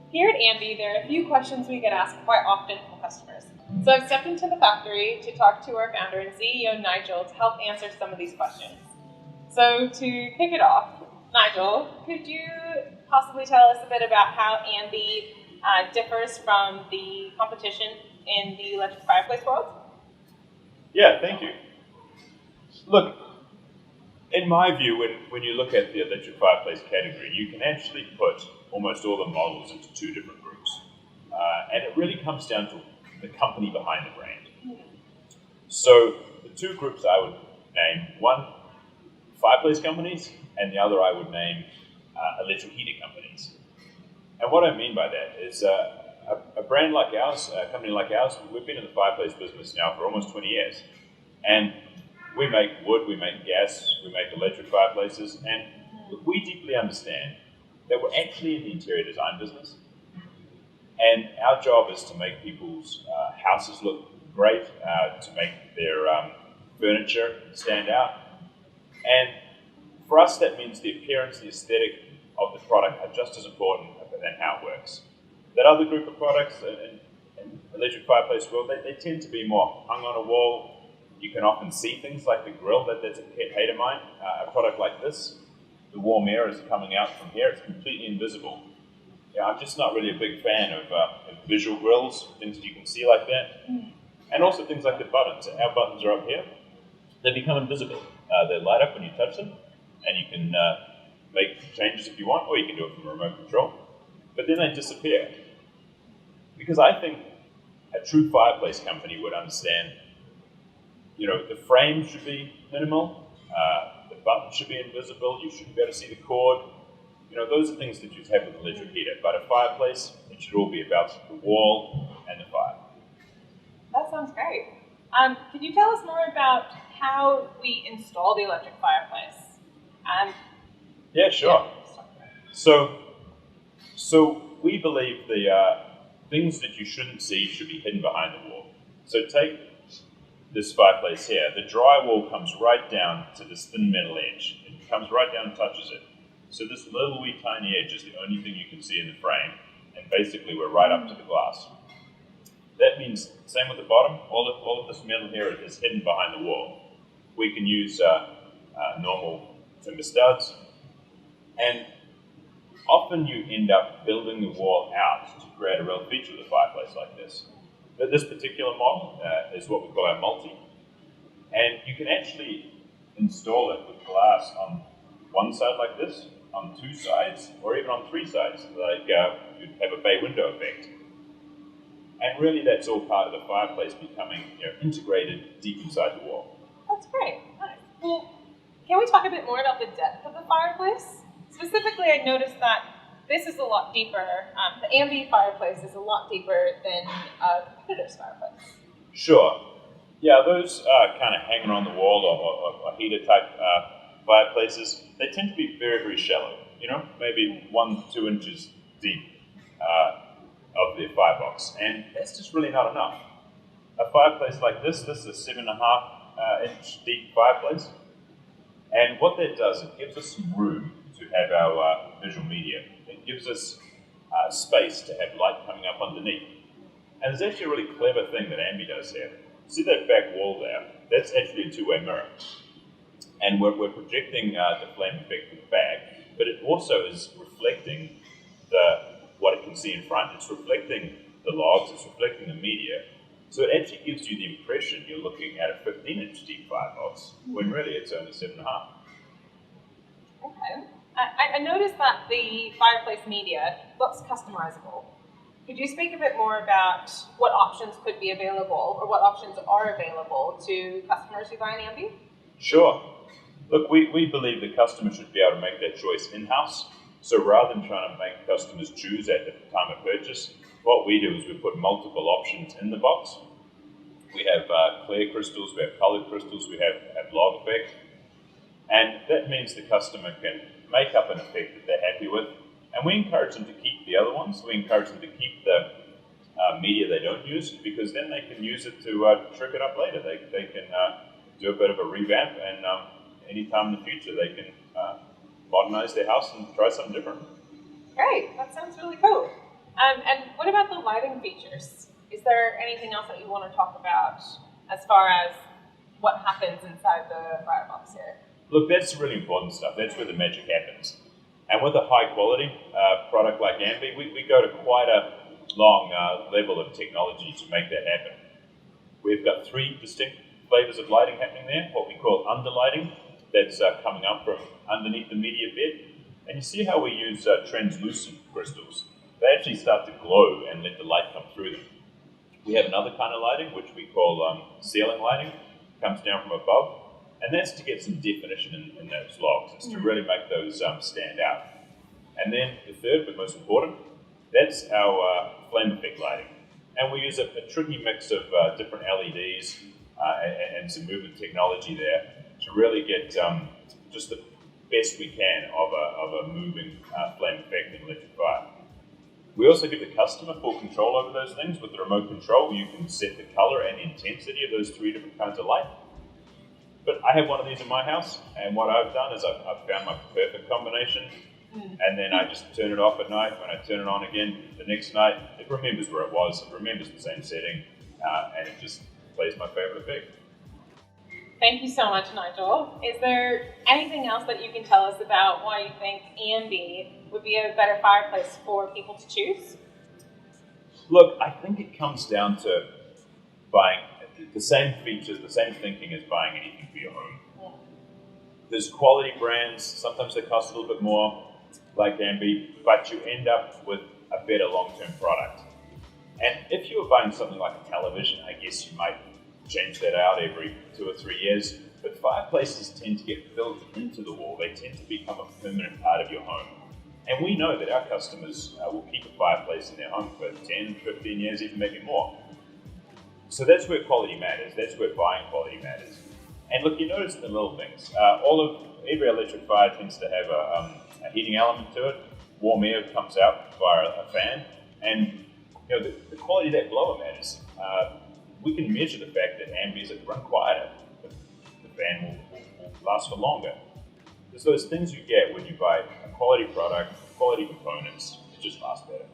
Here at Ambe, there are a few questions we get asked quite often from customers. So I've stepped into the factory to talk to our founder and CEO, Nigel, to help answer some of these questions. So to kick it off, Nigel, could you possibly tell us a bit about how Ambe differs from the competition in the electric fireplace world? Yeah, thank you. Look, in my view, when you look at the electric fireplace category, you can actually put almost all the models into two different groups. And it really comes down to the company behind the brand. So the two groups I would name, one, fireplace companies, and the other I would name electric heating companies. And what I mean by that is a brand like ours, a company like ours, we've been in the fireplace business now for almost 20 years. And we make wood, we make gas, we make electric fireplaces, and we deeply understand that we're actually in the interior design business. And our job is to make people's houses look great, to make their furniture stand out. And for us, that means the appearance, the aesthetic of the product are just as important than how it works. That other group of products in electric fireplace world, they tend to be more hung on a wall. You can often see things like the grill, that's a pet hate of mine. A product like this, the warm air is coming out from here, it's completely invisible. Yeah, I'm just not really a big fan of visual grills, things that you can see like that. And also things like the buttons. Our buttons are up here. They become invisible. They light up when you touch them, and you can make changes if you want, or you can do it from a remote control. But then they disappear. Because I think a true fireplace company would understand, the frame should be minimal, the button should be invisible, you shouldn't be able to see the cord. Those are things that you'd have with an electric heater. But a fireplace, it should all be about the wall and the fire. That sounds great. Could you tell us more about how we install the electric fireplace? Yeah, sure. So we believe the things that you shouldn't see should be hidden behind the wall. So take this fireplace here. The drywall comes right down to this thin metal edge. It comes right down and touches it. So this little wee tiny edge is the only thing you can see in the frame, and basically we're right up to the glass. That means, same with the bottom, all of this metal here is hidden behind the wall. We can use normal timber studs, and often you end up building the wall out to create a real feature of the fireplace like this. This particular model is what we call our multi, and you can actually install it with glass on one side like this, on two sides, or even on three sides, like you'd have a bay window effect. And really that's all part of the fireplace becoming integrated deep inside the wall. That's great. Nice. Well, can we talk a bit more about the depth of the fireplace? Specifically, I noticed that this is a lot deeper. The Ambe fireplace is a lot deeper than a competitor's fireplace. Sure. Yeah, those kind of hanging on the wall or heater type fireplaces, they tend to be very, very shallow. Maybe 1-2 inches deep of their firebox, and that's just really not enough. A fireplace like this is a 7.5 inch deep fireplace, and what that does, it gives us some room to have our visual media. It gives us space to have light coming up underneath. And there's actually a really clever thing that Ambe does here. See that back wall there? That's actually a two-way mirror. And we're projecting the flame effect from the back, but it also is reflecting what it can see in front. It's reflecting the logs, it's reflecting the media. So it actually gives you the impression you're looking at a 15-inch deep firebox, when really it's only 7.5. Okay. I noticed that the fireplace media looks customizable. Could you speak a bit more about what options could be available, or what options are available to customers who buy an Ambe? Sure. Look, we believe the customer should be able to make that choice in-house. So rather than trying to make customers choose at the time of purchase, what we do is we put multiple options in the box. We have clear crystals, we have colored crystals, we have log effect. And that means the customer can make up an effect that they're happy with. And we encourage them to keep the other ones. We encourage them to keep the media they don't use, because then they can use it to trick it up later. They can do a bit of a revamp, and anytime in the future they can modernize their house and try something different. Great, that sounds really cool. And what about the lighting features? Is there anything else that you want to talk about as far as what happens inside the firebox here? Look, that's really important stuff. That's where the magic happens. And with a high quality product like Ambe, we go to quite a long level of technology to make that happen. We've got 3 distinct flavors of lighting happening there, what we call underlighting, that's coming up from underneath the media bed. And you see how we use translucent crystals. They actually start to glow and let the light come through them. We have another kind of lighting, which we call ceiling lighting, comes down from above. And that's to get some definition in those logs. It's to really make those stand out. And then the third, but most important, that's our flame effect lighting. And we use a tricky mix of different LEDs and some movement technology there to really get just the best we can of a moving flame effect in electric fire. We also give the customer full control over those things. With the remote control, you can set the color and intensity of those 3 different kinds of light. But I have one of these in my house, and what I've done is I've found my perfect combination, and then I just turn it off at night. When I turn it on again the next night, it remembers where it was, it remembers the same setting, and it just plays my favorite effect. Thank you so much, Nigel. Is there anything else that you can tell us about why you think Ambe would be a better fireplace for people to choose? Look, I think it comes down to buying the same features, the same thinking as buying anything for your home. There's quality brands, sometimes they cost a little bit more, like Ambe, but you end up with a better long-term product. And if you were buying something like a television, I guess you might change that out every 2 or 3 years, but fireplaces tend to get built into the wall. They tend to become a permanent part of your home. And we know that our customers will keep a fireplace in their home for 10, 15 years, even maybe more. So that's where quality matters. That's where buying quality matters. And look, you notice the little things. Every electric fire tends to have a heating element to it. Warm air comes out via a fan, and the quality of that blower matters. We can measure the fact that Ambes run quieter. The fan will last for longer. There's those things you get when you buy a quality product, quality components. It just lasts better.